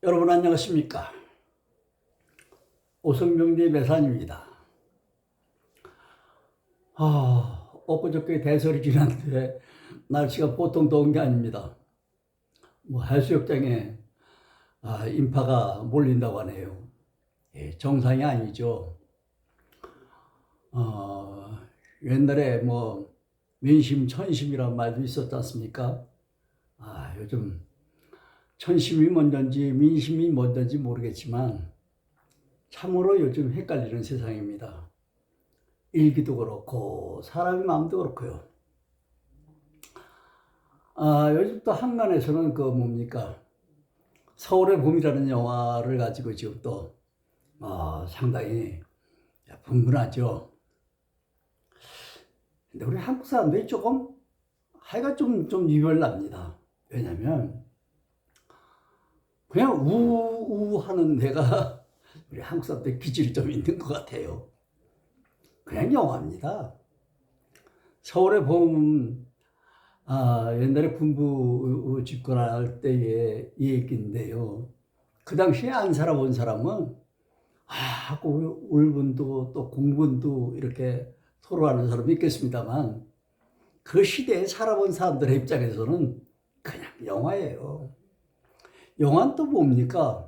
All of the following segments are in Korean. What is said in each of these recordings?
여러분 안녕하십니까? 오성병리 매산입니다. 엊그저께 대설이 지났는데 날씨가 보통 더운 게 아닙니다. 해수욕장에 인파가 몰린다고 하네요. 정상이 아니죠. 옛날에 민심 천심이란 말도 있었지 않습니까? 요즘 천심이 뭔지 민심이 뭔지 모르겠지만 참으로 요즘 헷갈리는 세상입니다. 일기도 그렇고 사람의 마음도 그렇고요. 요즘 또 한간에서는 서울의 봄이라는 영화를 가지고 지금 또 상당히 분분하죠. 근데 우리 한국 사람들이 조금 하여가 좀 유별납니다. 왜냐면 그냥 우하는 데가 우리 한국 사람들 기질이 좀 있는 것 같아요. 그냥 영화입니다. 서울의 봄, 옛날에 군부 집권할 때의 얘기인데요. 그 당시에 안 살아본 사람은 울분도 또 공분도 이렇게 토로하는 사람이 있겠습니다만 그 시대에 살아본 사람들의 입장에서는 그냥 영화예요. 영화는 또 뭡니까?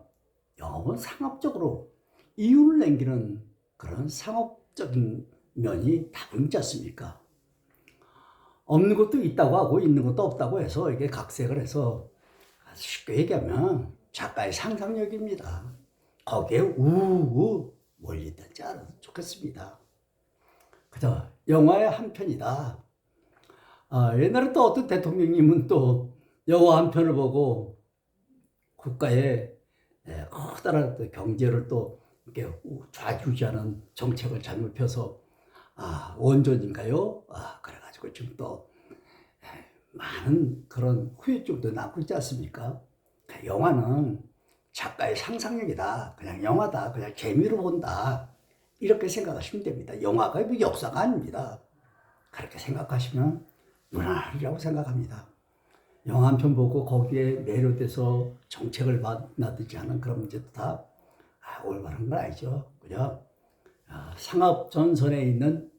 영화는 상업적으로 이윤을 남기는 그런 상업적인 면이 다분 있지 않습니까? 없는 것도 있다고 하고 있는 것도 없다고 해서 이게 각색을 해서 쉽게 얘기하면 작가의 상상력입니다. 거기에 우우 몰리든지 알아도 좋겠습니다. 그저 영화의 한 편이다. 옛날에 또 어떤 대통령님은 또 영화 한 편을 보고 국가의 커다란 경제를 또 이렇게 좌지우지하는 정책을 잘못 펴서 원전인가요? 그래가지고 지금 또 많은 그런 후유증도 남고 있지 않습니까? 영화는 작가의 상상력이다. 그냥 영화다. 그냥 재미로 본다. 이렇게 생각하시면 됩니다. 영화가 역사가 아닙니다. 그렇게 생각하시면 무난하리라고 생각합니다. 영화 한 편 보고 거기에 매료돼서 정책을 만들지 않은 그런 문제도 다 올바른 건 아니죠. 그죠? 상업 전선에 있는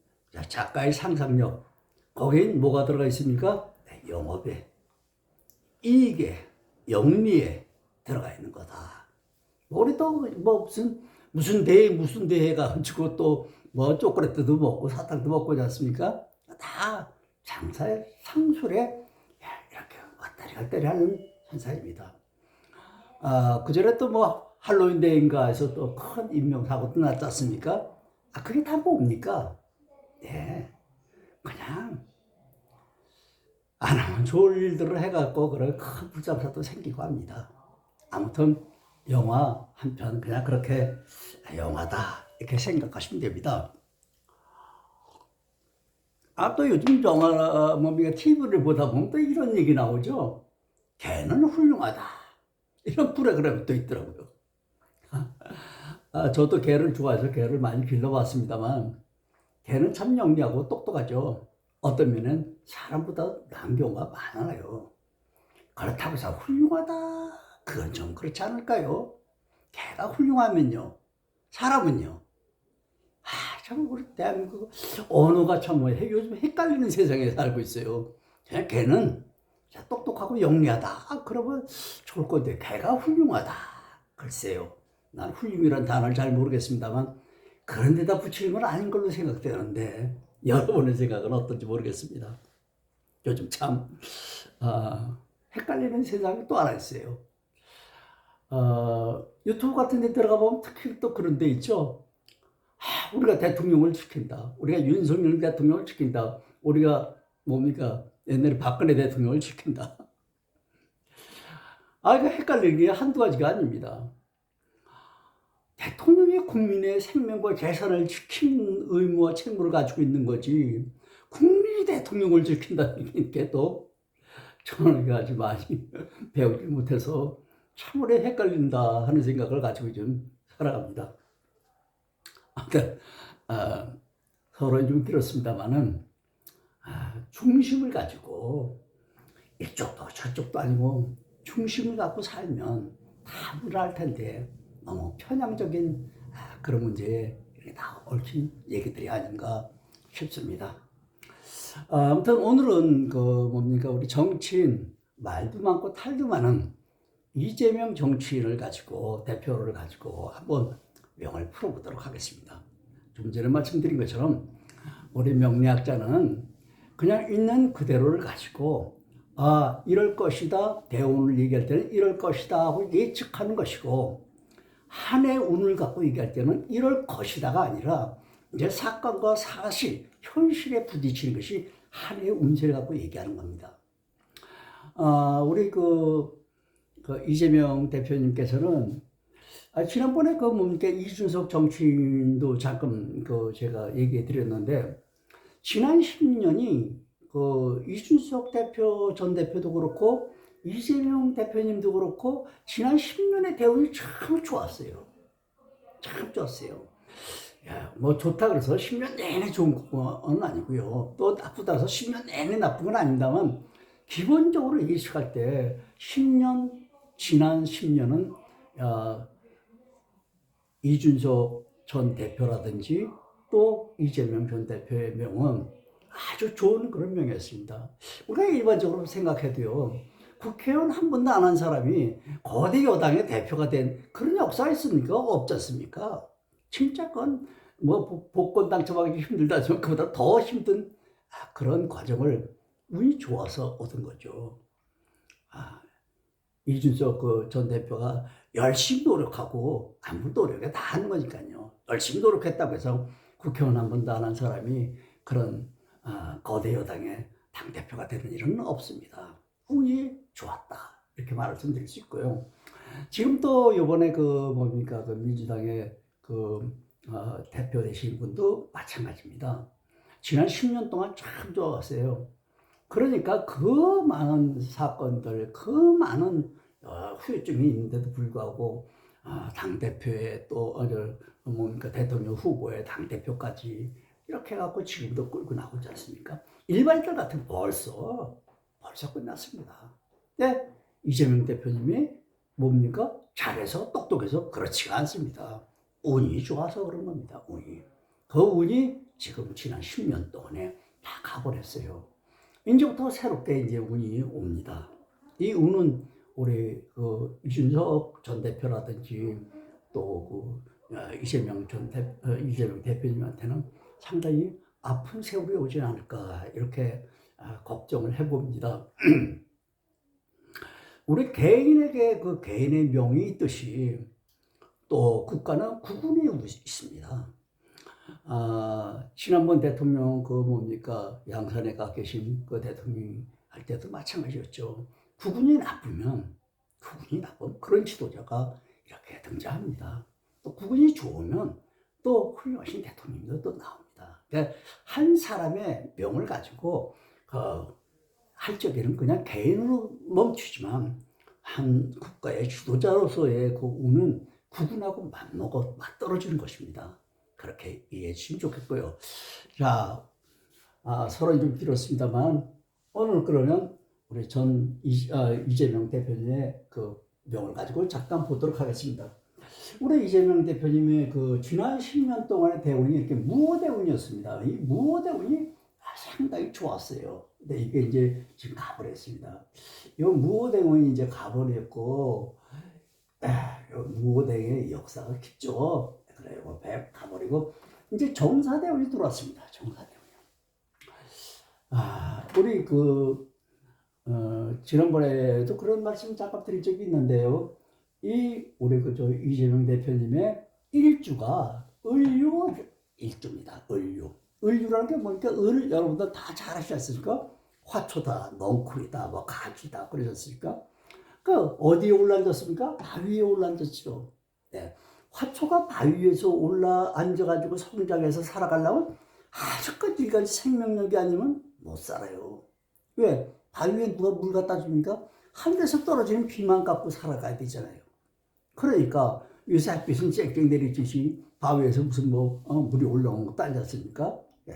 작가의 상상력, 거긴 뭐가 들어가 있습니까? 영업에, 이익에, 영리에 들어가 있는 거다. 우리 또 무슨 대회가 가지고 또 초콜릿도 먹고 사탕도 먹고 있지 않습니까? 다 장사의 상술에 이렇게 왔다리 갔다리 하는 현상입니다. 그전에 또 할로윈 데이인가 해서 또 큰 인명사고도 났지 않습니까? 그게 다 뭡니까? 그냥 안 하면 좋을 일들을 해갖고 그런 큰 불상사도 생기고 합니다. 아무튼 영화 한 편 그냥 그렇게 영화다 이렇게 생각하시면 됩니다. 또 요즘 영화 TV를 보다 보면 또 이런 얘기 나오죠. 개는 훌륭하다 이런 프로그램이 또 있더라고요. 저도 개를 좋아해서 개를 많이 길러봤습니다만 개는 참 영리하고 똑똑하죠. 어떤 면은 사람보다 나은 경우가 많아요. 그렇다고 해서 훌륭하다 그건 좀 그렇지 않을까요? 개가 훌륭하면요 사람은요 참 우리 대한민국 언어가 참 요즘 헷갈리는 세상에 살고 있어요. 그냥 개는 똑똑하고 영리하다 그러면 좋을 건데 개가 훌륭하다 글쎄요 난 훌륭이란 단어를 잘 모르겠습니다만 그런 데다 붙이는 건 아닌 걸로 생각되는데 여러분의 생각은 어떤지 모르겠습니다. 요즘 참 헷갈리는 세상이 또 하나 있어요. 유튜브 같은 데 들어가 보면 특히 또 그런 데 있죠. 우리가 대통령을 지킨다. 우리가 윤석열 대통령을 지킨다. 우리가 옛날에 박근혜 대통령을 지킨다. 이거 헷갈리는 게 한두 가지가 아닙니다. 대통령이 국민의 생명과 재산을 지키는 의무와 책무를 가지고 있는 거지 국민이 대통령을 지킨다는 게 또 저는 아주 많이 배우지 못해서 참으로 헷갈린다 하는 생각을 가지고 좀 살아갑니다. 서로 좀 그렇습니다만은 중심을 가지고 이쪽도 저쪽도 아니고 중심을 갖고 살면 답을 알 텐데 너무 편향적인 그런 문제에 이렇게 다 얽힌 얘기들이 아닌가 싶습니다. 아무튼 오늘은 그 뭡니까 우리 정치인 말도 많고 탈도 많은 이재명 정치인을 가지고 대표를 가지고 한번 명을 풀어보도록 하겠습니다. 좀 전에 말씀드린 것처럼 우리 명리학자는 그냥 있는 그대로를 가지고 이럴 것이다 대운을 얘기할 때는 이럴 것이다 하고 예측하는 것이고 한 해 운을 갖고 얘기할 때는 이럴 것이다가 아니라 이제 사건과 사실 현실에 부딪히는 것이 한 해 운세를 갖고 얘기하는 겁니다. 우리 그 이재명 대표님께서는 지난번에 그 뭡니까 이준석 정치인도 잠깐 제가 얘기해 드렸는데 지난 10년이 그 이준석 대표 전 대표도 그렇고 이재명 대표님도 그렇고 지난 10년의 대운이 참 좋았어요. 참 좋았어요. 뭐 좋다 그래서 10년 내내 좋은 건 아니고요. 또 나쁘다 해서 10년 내내 나쁜 건 아닙니다만 기본적으로 예측할 때 10년 지난 10년은 이준석 전 대표라든지 또 이재명 전 대표의 명은 아주 좋은 그런 명이었습니다. 우리가 일반적으로 생각해도요. 국회의원 한 번도 안 한 사람이 거대 여당의 대표가 된 그런 역사가 있습니까? 없지 않습니까? 진짜 그건 뭐 복권 당첨하기 힘들다지만 그보다 더 힘든 그런 과정을 운이 좋아서 얻은 거죠. 이준석 전 대표가 열심히 노력하고 아무 노력에 다 하는 거니까요. 열심히 노력했다고 해서 국회의원 한 번도 안 한 사람이 그런 거대 여당의 당대표가 되는 일은 없습니다. 운이 좋았다. 이렇게 말씀드릴 수 있고요. 지금 또 이번에 뭡니까 민주당의 대표 되신 분도 마찬가지입니다. 지난 10년 동안 참 좋았어요. 그러니까 그 많은 사건들, 그 많은 후유증이 있는데도 불구하고 당대표의 또 뭡니까 대통령 후보의 당대표까지 이렇게 해갖고 지금도 끌고 나오지 않습니까? 일반인들 같은 벌써 끝났습니다. 근데 이재명 대표님이 뭡니까? 잘해서 똑똑해서 그렇지가 않습니다. 운이 좋아서 그런 겁니다. 운이. 그 운이 지금 지난 10년 동안에 다 가버렸어요. 이제부터 새롭게 이제 운이 옵니다. 이 운은 우리 이준석 전 대표라든지 또 이재명 대표님한테는 상당히 아픈 세월이 오지 않을까 이렇게 걱정을 해봅니다. 우리 개인에게 개인의 명이 있듯이 또 국가는 국운이 있습니다. 지난번 대통령 뭡니까 양산에 가 계신 대통령 할 때도 마찬가지였죠. 국운이 나쁘면 그런 지도자가 이렇게 등장합니다. 또 국운이 좋으면 또 훌륭하신 대통령도 또 나옵니다. 그러니까 한 사람의 명을 가지고 할 적에는 그냥 개인으로 멈추지만 한 국가의 지도자로서의 운은 국운하고 맞떨어지는 것입니다. 그렇게 이해해 주시면 좋겠고요. 자, 서론이 좀 길었습니다만 오늘 그러면 우리 이재명 대표님의 명을 가지고 잠깐 보도록 하겠습니다. 우리 이재명 대표님의 지난 10년 동안의 대운이 이렇게 무호대운이었습니다. 이 무호대운이 상당히 좋았어요. 근데 이게 이제 지금 가버렸습니다. 이 무호대운이 이제 가버렸고, 무호대의 역사가 깊죠. 그래요. 가버리고, 이제 정사대운이 들어왔습니다. 정사대운이요. 우리 지난번에도 그런 말씀 잠깐 드린 적이 있는데요. 우리 이재명 대표님의 일주가 을류 일주입니다. 을류라는 게 뭐니까 여러분들 다 잘 아시지 않습니까? 화초다, 넝쿨이다, 뭐 가지다 그러셨습니까? 어디에 올라앉았습니까? 바위에 올라앉았죠. 네. 화초가 바위에서 올라앉아가지고 성장해서 살아가려면 아주 끝까지 생명력이 아니면 못 살아요. 왜? 바위에 누가 물 갖다 줍니까? 하늘에서 떨어지는 비만 갖고 살아가야 되잖아요. 그러니까 요새 햇빛은 쨍쨍 내리듯이 바위에서 무슨 물이 올라오는 것도 아니지 않습니까? 예.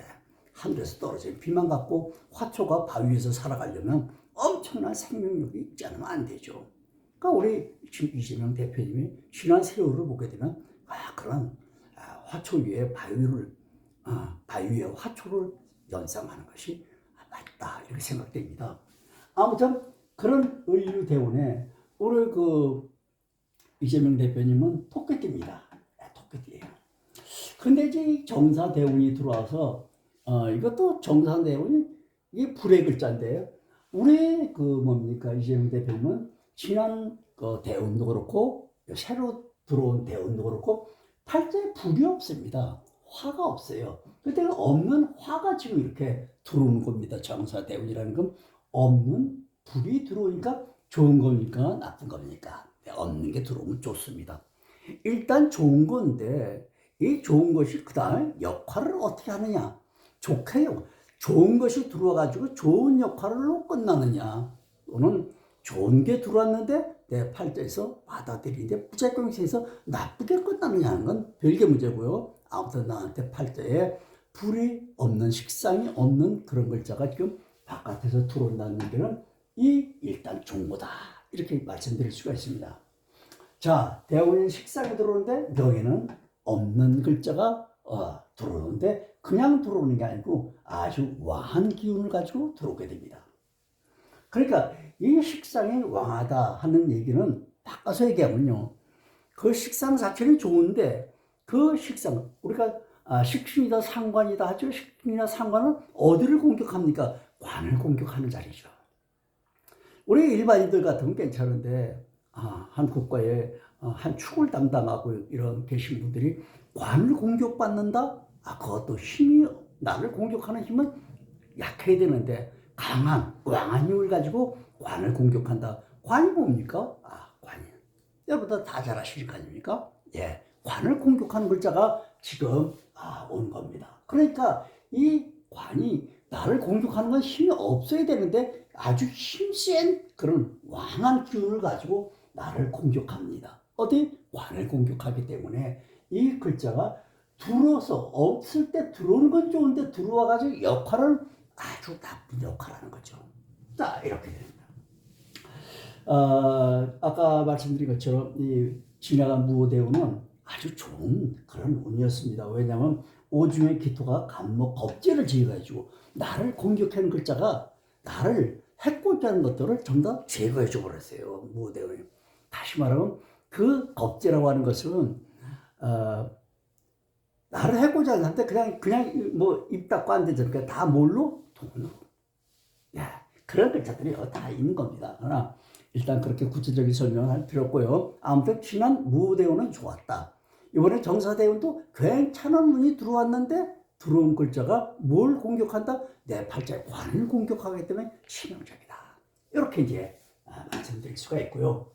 하늘에서 떨어지는 비만 갖고 화초가 바위에서 살아가려면 엄청난 생명력이 있지 않으면 안 되죠. 그러니까 우리 이재명 대표님이 지난 세월을 보게 되면 그런 화초 위에 바위 위에 화초를 연상하는 것이 맞다 이렇게 생각됩니다. 아무튼 그런 의류대원에 우리 그 이재명 대표님은 토끼띠입니다. 토끼띠예요. 근데 이제 정사대운이 들어와서 이것도 정사대운이 이게 불의 글자인데요. 우리 그 뭡니까 이재명 대표님은 지난 그 대운도 그렇고 새로 들어온 대운도 그렇고 팔자에 불이 없습니다. 화가 없어요. 그때 없는 화가 지금 이렇게 들어오는 겁니다. 정사대운이라는 건 없는 불이 들어오니까 좋은 겁니까? 나쁜 겁니까? 없는 게 들어오면 좋습니다. 일단 좋은 건데 이 좋은 것이 그 다음에 역할을 어떻게 하느냐. 좋게요. 좋은 것이 들어와가지고 좋은 역할로 끝나느냐. 또는 좋은 게 들어왔는데 내 팔자에서 받아들이는데 부작용에서 나쁘게 끝나느냐 하는 건 별개 문제고요. 아무튼 나한테 팔자에 불이 없는 식상이 없는 그런 글자가 지금 바깥에서 들어온다는 얘기는 이 일단 종고다 이렇게 말씀드릴 수가 있습니다. 자, 대운인 식상에 들어오는데 명에는 없는 글자가 들어오는데 그냥 들어오는 게 아니고 아주 왕한 기운을 가지고 들어오게 됩니다. 그러니까 이 식상이 왕하다 하는 얘기는 바꿔서 얘기하면요. 그 식상 자체는 좋은데 그 식상 우리가 식신이다 상관이다 하죠. 식신이나 상관은 어디를 공격합니까? 관을 공격하는 자리죠. 우리 일반인들 같으면 괜찮은데 한 국가에 한 축을 담당하고 이런 계신 분들이 관을 공격받는다? 그것도 힘이 나를 공격하는 힘은 약해야 되는데 강한 왕한 힘을 가지고 관을 공격한다. 관이 뭡니까? 관이 여러분들 다 잘 아시는 거 아닙니까? 예, 관을 공격하는 글자가 지금 온 겁니다. 그러니까 이 관이 나를 공격하는 건 힘이 없어야 되는데 아주 힘센 그런 왕한 기운을 가지고 나를 공격합니다. 어디? 관을 공격하기 때문에 이 글자가 들어서 없을 때 들어오는 건 좋은데 들어와가지고 역할을 아주 나쁜 역할을 하는 거죠. 자, 이렇게 됩니다. 아까 말씀드린 것처럼 이 지나간 무오대운은 아주 좋은 그런 운이었습니다. 왜냐하면 오중의 기토가 간목 겁재를 제거해주고 나를 공격하는 글자가 나를 해코지 하는 것들을 전부 다 제거해줘 버렸어요. 무오대운이. 다시 말하면 그 겁재라고 하는 것은 나를 해코지 하는데 그냥 뭐 입 닫고 앉아있으니까 다 뭘로? 돈으로. 그런 글자들이 다 있는 겁니다. 그러나 일단 그렇게 구체적인 설명을 할 필요 없고요. 아무튼 지난 무오대운은 좋았다. 이번에 정사대운도 괜찮은 운이 들어왔는데 들어온 글자가 뭘 공격한다? 내 팔자의 관을 공격하기 때문에 치명적이다. 이렇게 이제 말씀드릴 수가 있고요.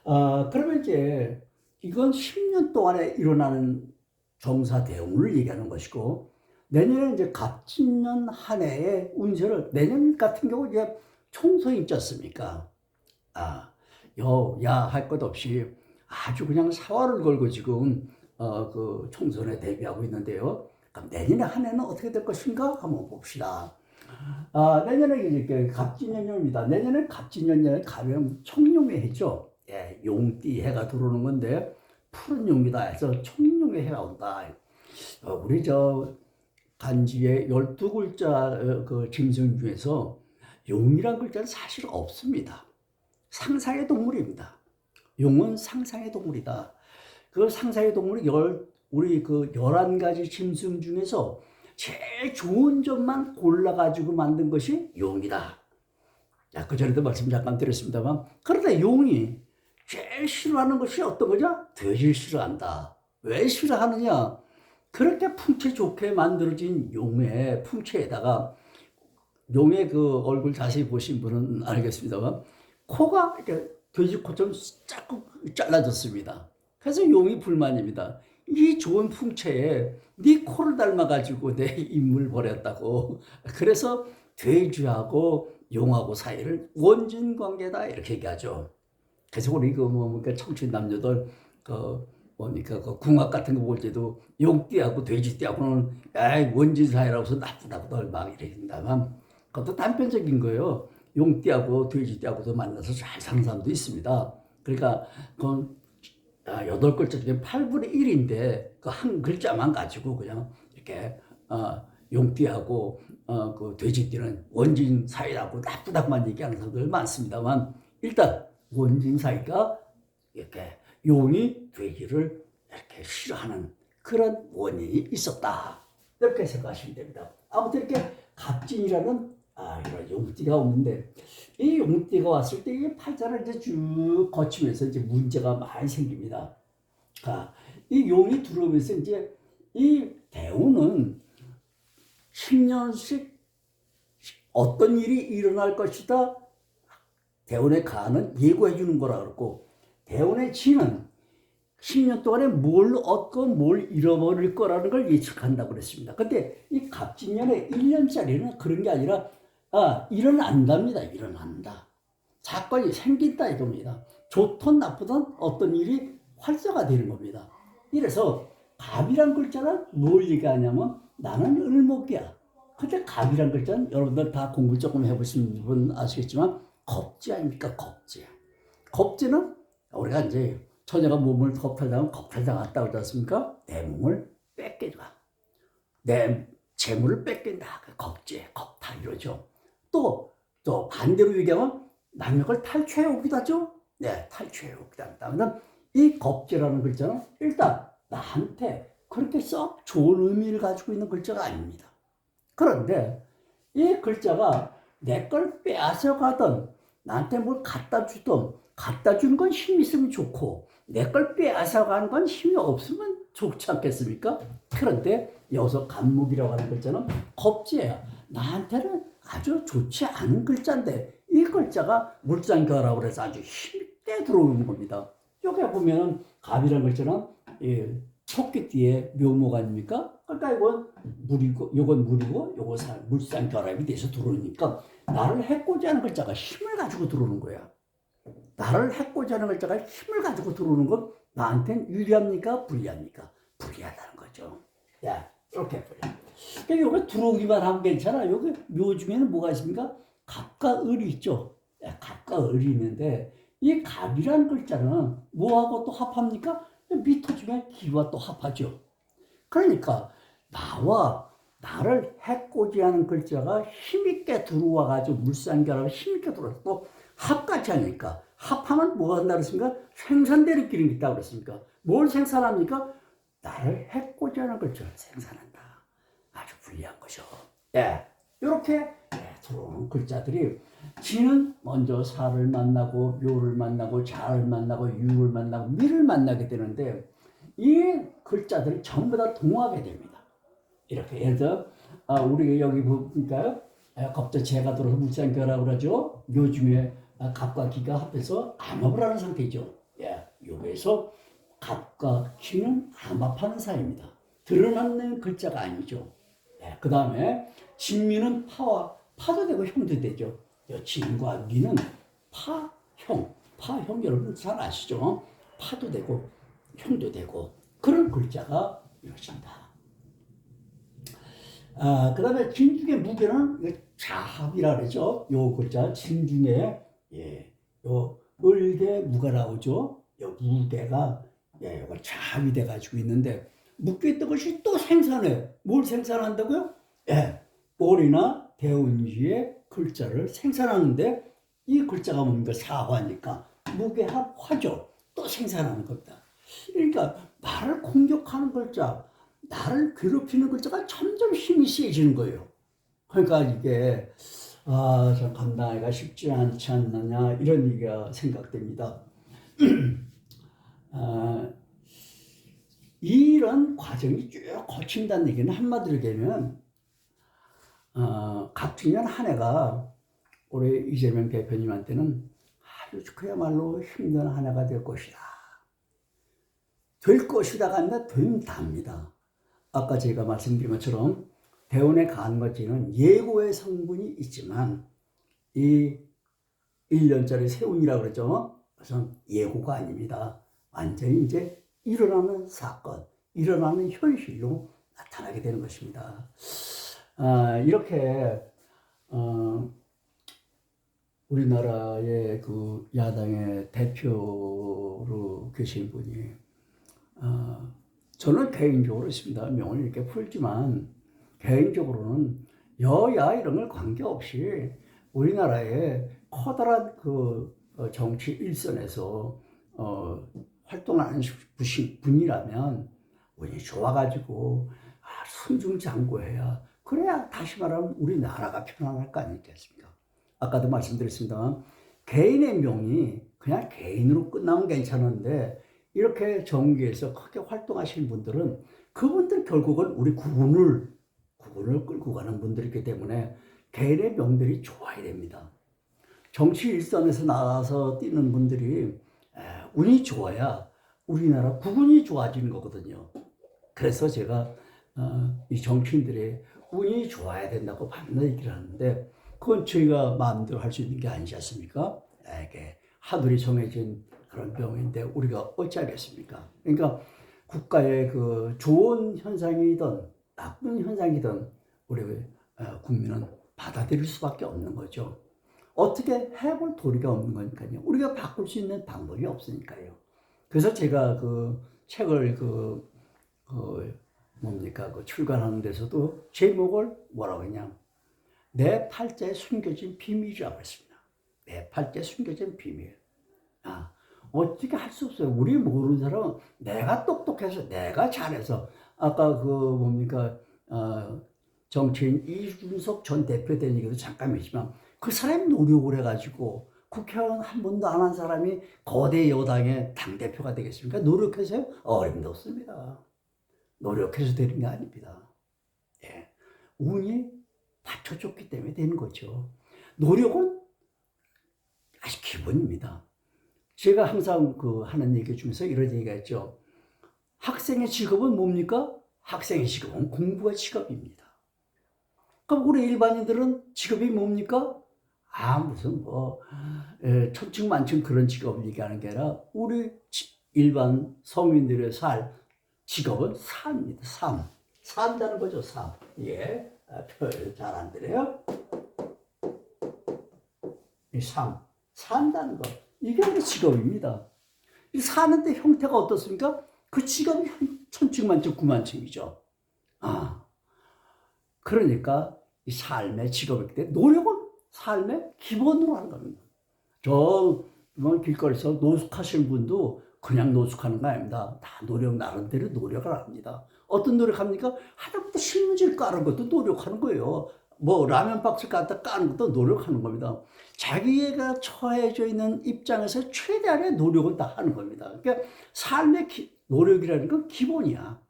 그러면 이제 이건 10년 동안에 일어나는 정사대운을 얘기하는 것이고 내년에 이제 갑진년 한 해의 운세를 내년 같은 경우 이제 총선이 있지 않습니까? 할 것 없이 아주 그냥 사활을 걸고 지금 그 총선에 대비하고 있는데요. 그럼 내년에 한 해는 어떻게 될 것인가 한번 봅시다. 내년에 이제 갑진년입니다. 내년에 갑진년에 가면 청룡의 해죠. 예, 용띠 해가 들어오는 건데 푸른 용이다 해서 청룡의 해가 온다. 우리 간지의 12글자 그 짐승 중에서 용이란 글자는 사실 없습니다. 상상의 동물입니다. 용은 상상의 동물이다. 그 상상의 동물이 우리 그 11가지 짐승 중에서 제일 좋은 점만 골라가지고 만든 것이 용이다. 그 전에도 말씀 잠깐 드렸습니다만, 그러다 용이 제일 싫어하는 것이 어떤 거냐? 돼지를 싫어한다. 왜 싫어하느냐? 그렇게 풍채 좋게 만들어진 용의 풍채에다가 용의 그 얼굴 자세히 보신 분은 알겠습니다만 코가 이렇게 돼지 코처럼 자꾸 잘라졌습니다. 그래서 용이 불만입니다. 이 좋은 풍채에 네 코를 닮아가지고 내 인물 버렸다고. 그래서 돼지하고 용하고 사이를 원진 관계다 이렇게 얘기하죠. 그래서 우리 청춘 남녀들 그 궁합 같은 거 볼 때도 용띠하고 돼지띠하고는 원진 사이라고 해서 나쁘다고 막 이랬다만 그것도 단편적인 거예요. 용띠하고 돼지띠하고도 만나서 잘 사는 사람도 있습니다. 그러니까 그건 8글자 중에 8분의 1인데 그 한 글자만 가지고 그냥 이렇게 용띠하고 그 돼지띠는 원진 사이라고 나쁘다고만 얘기하는 사람들 많습니다만 일단 원진 사이가 이렇게 용이 돼지를 이렇게 싫어하는 그런 원인이 있었다. 이렇게 생각하시면 됩니다. 아무튼 이렇게 갑진이라는 이런 용띠가 오는데 이 용띠가 왔을 때 이 팔자를 이제 쭉 거치면서 이제 문제가 많이 생깁니다. 이 용이 들어오면서 이제 이 대운은 10년씩 어떤 일이 일어날 것이다. 대운의 간은 예고해 주는 거라 그러고 대운의 진은 10년 동안에 뭘 얻고 뭘 잃어버릴 거라는 걸 예측한다고 그랬습니다. 근데 이 갑진년의 1년짜리는 그런 게 아니라 일어난답니다. 일어난다. 사건이 생긴다 이겁니다. 좋든 나쁘든 어떤 일이 활성화되는 겁니다. 이래서 갑이란 글자는 뭘 얘기하냐면 나는 을목이야. 근데 갑이란 글자는 여러분들 다 공부 조금 해보신 분 아시겠지만 겁지 아닙니까? 겁지. 겁지는 우리가 이제 처녀가 몸을 겁탈당하면 겁탈당했다고 그러지 않습니까? 내 몸을 뺏겨가. 내 재물을 뺏긴다. 겁지, 겁탈 이러죠. 또 반대로 얘기하면 남의 걸 탈취해 오기도 하죠. 네, 탈취해 오기도 한다. 이 겁지라는 글자는 일단 나한테 그렇게 썩 좋은 의미를 가지고 있는 글자가 아닙니다. 그런데 이 글자가 내 걸 빼앗아 가든 나한테 뭘 갖다 주든 갖다 주는 건 힘이 있으면 좋고 내 걸 빼앗아 가는 건 힘이 없으면 좋지 않겠습니까? 그런데 여기서 간목이라고 하는 글자는 겁지예요. 나한테는 아주 좋지 않은 글자인데 이 글자가 물상교라고 해서 아주 힘있게 들어오는 겁니다. 여기 보면 갑이라는 글자는 토끼띠의 묘목 아닙니까? 그러니까 이건 물이고 요건 물이고 요건 물상결합이 돼서 들어오니까 나를 해코지 하는 글자가 힘을 가지고 들어오는 거야. 나를 해코지 하는 글자가 힘을 가지고 들어오는 건 나한테는 유리합니까? 불리합니까? 불리하다는 거죠. 야, 이렇게 불리합니다. 그러니까 여기 들어오기만 하면 괜찮아. 여기 묘 중에는 뭐가 있습니까? 갑과 을이 있죠. 갑과 을이 있는데 이 갑이라는 글자는 뭐하고 또 합합니까? 미터 중에 기와 또 합하죠. 그러니까 나를 해코지하는 글자가 힘있게 들어와가지고 물상결합이 힘있게 들어와서 또 합같이 하니까 합하면 뭐 한다 그랬습니까? 생산되는 기능이 있다고 그랬습니까? 뭘 생산합니까? 나를 해코지하는 글자를 생산한다. 아주 불리한 거죠. 이렇게 들어오는 글자들이 지는 먼저 사를 만나고 묘를 만나고 자를 만나고 유를 만나고 미를 만나게 되는데 이 글자들이 전부 다 동하게 됩니다. 이렇게 예를 들어 우리가 여기 보니까요. 갑자기 재가 들어서 물상결합을 하죠. 묘 중에 갑과 기가 합해서 암합을 하는 상태죠. 여기에서 갑과 기는 암합하는 사이입니다. 드러나는 글자가 아니죠. 그 다음에 진미는 파도 되고 형도 되죠. 진과 미는 파형 여러분 잘 아시죠? 파도 되고 형도 되고 그런 글자가 이루어진다. 그 다음에 진 중에 무게는 자합이라 그러죠. 요 글자 진 중에 요 을개 무가 나오죠. 요 무게가 이거 자합이 돼가지고 있는데 묶여있던 것이 또 생산해. 뭘 생산한다고요? 올이나 대운지의 글자를 생산하는데 이 글자가 뭡니까? 사화니까 무게합 화죠. 또 생산하는 겁니다. 그러니까 나를 공격하는 글자, 나를 괴롭히는 글자가 점점 힘이 세지는 거예요. 그러니까 이게 참 감당하기가 쉽지 않지 않느냐 이런 얘기가 생각됩니다. 이런 과정이 쭉 거친다는 얘기는 한마디로 얘기하면 갑진년 한 해가 올해 이재명 대표님한테는 아주 그야말로 힘든 한 해가 될 것이다. 될 것이다가 아니라 된답니다. 아까 제가 말씀드린 것처럼 대운의 간거지는 예고의 성분이 있지만 이 1년짜리 세운이라고 그러죠. 그것은 예고가 아닙니다. 완전히 이제 일어나는 사건, 일어나는 현실로 나타나게 되는 것입니다. 이렇게 우리나라의 그 야당의 대표로 계신 분이 저는 개인적으로 있습니다. 명을 이렇게 풀지만 개인적으로는 여야 이런 걸 관계없이 우리나라의 커다란 그 정치 일선에서 활동하는 분이라면 운이 좋아가지고 승승장구해야 그래야 다시 말하면 우리나라가 편안할 거 아니겠습니까? 아까도 말씀드렸습니다만 개인의 명이 그냥 개인으로 끝나면 괜찮은데 이렇게 정계에서 크게 활동하시는 분들은 그분들 결국은 우리 국군을 끌고 가는 분들이기 때문에 개인의 명들이 좋아야 됩니다. 정치 일선에서 나가서 뛰는 분들이 운이 좋아야 우리나라 국운이 좋아지는 거거든요. 그래서 제가 이 정치인들의 운이 좋아야 된다고 반드시 얘기를 하는데 그건 저희가 마음대로 할 수 있는 게 아니지 않습니까? 이게 하늘이 정해진 그런 병인데 우리가 어찌하겠습니까? 그러니까 국가의 그 좋은 현상이든 나쁜 현상이든 우리 국민은 받아들일 수밖에 없는 거죠. 어떻게 해볼 도리가 없는 거니까요. 우리가 바꿀 수 있는 방법이 없으니까요. 그래서 제가 그 책을 그 출간하는 데서도 제목을 뭐라고 했냐? 내 팔자에 숨겨진 비밀이라고 했습니다. 내 팔자에 숨겨진 비밀. 어떻게 할 수 없어요. 우리 모르는 사람은 내가 똑똑해서, 내가 잘해서, 아까 정치인 이준석 전 대표 된 얘기도 잠깐 했지만, 그 사람이 노력을 해가지고, 국회의원 한 번도 안 한 사람이 거대 여당의 당대표가 되겠습니까? 노력해서요? 어림도 없습니다. 노력해서 되는 게 아닙니다. 예. 운이 받쳐줬기 때문에 되는 거죠. 노력은 아주 기본입니다. 제가 항상 하는 얘기 중에서 이런 얘기가 있죠. 학생의 직업은 뭡니까? 학생의 직업은 공부가 직업입니다. 그럼 우리 일반인들은 직업이 뭡니까? 무슨 천층만층 그런 직업을 얘기하는 게 아니라 우리 일반 서민들의 직업은 삶입니다. 삶. 산다는 거죠, 삶. 예. 표현 잘 안 들어요? 이 삶. 산다는 거. 이게 우리 직업입니다. 사는데 형태가 어떻습니까? 그 직업이 천층만층 구만층이죠. 그러니까 이 삶의 직업이기 때문에 노력은 삶의 기본으로 하는 겁니다. 길거리에서 노숙하시는 분도 그냥 노숙하는 거 아닙니다. 다 나름대로 노력을 합니다. 어떤 노력합니까? 하다못해 신문지를 까는 것도 노력하는 거예요. 라면 박스 갖다 까는 것도 노력하는 겁니다. 자기가 처해져 있는 입장에서 최대한의 노력은 다 하는 겁니다. 그러니까 삶의 노력이라는 건 기본이야.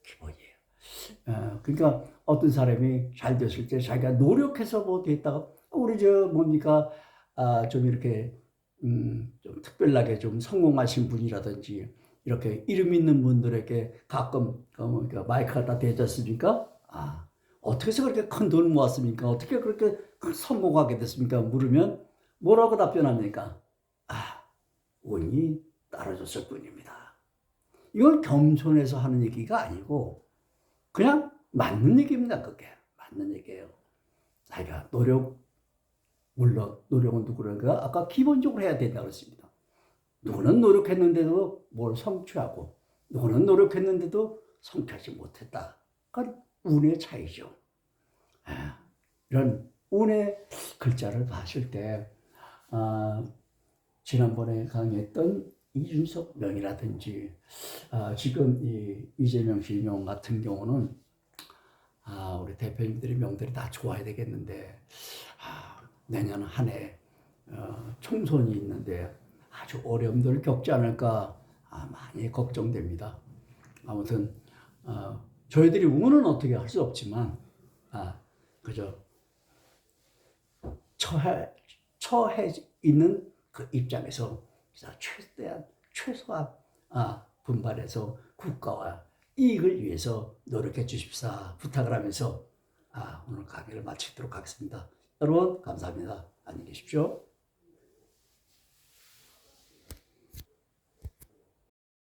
기본이에요. 그러니까 어떤 사람이 잘 됐을 때 자기가 노력해서 됐다가 우리 좀 이렇게 좀 특별하게 좀 성공하신 분이라든지 이렇게 이름 있는 분들에게 가끔 마이크 갖다 대지 않습니까? 어떻게 해서 그렇게 큰 돈을 모았습니까? 어떻게 그렇게 성공하게 됐습니까? 물으면 뭐라고 답변합니까? 운이 따라줬을 뿐입니다. 이건 겸손해서 하는 얘기가 아니고 그냥 맞는 얘기입니다. 그게 맞는 얘기예요. 자기가 물론 노력은 누구인가 아까 기본적으로 해야 된다고 그랬습니다. 누구는 노력했는데도 뭘 성취하고 누구는 노력했는데도 성취하지 못했다. 그건 운의 차이죠. 이런 운의 글자를 봤을 때 지난번에 강의했던 이준석 명이라든지 지금 이재명 씨 명 같은 경우는 우리 대표님들의 명들이 다 좋아야 되겠는데 내년 한 해 총선이 있는데 아주 어려움들을 겪지 않을까 많이 걱정됩니다. 아무튼 저희들이 운은 어떻게 할 수 없지만 그저 처해 있는 그 입장에서 최소한 분발해서 국가와 이익을 위해서 노력해 주십사 부탁을 하면서 오늘 강의를 마치도록 하겠습니다. 여러분 감사합니다. 안녕히 계십시오.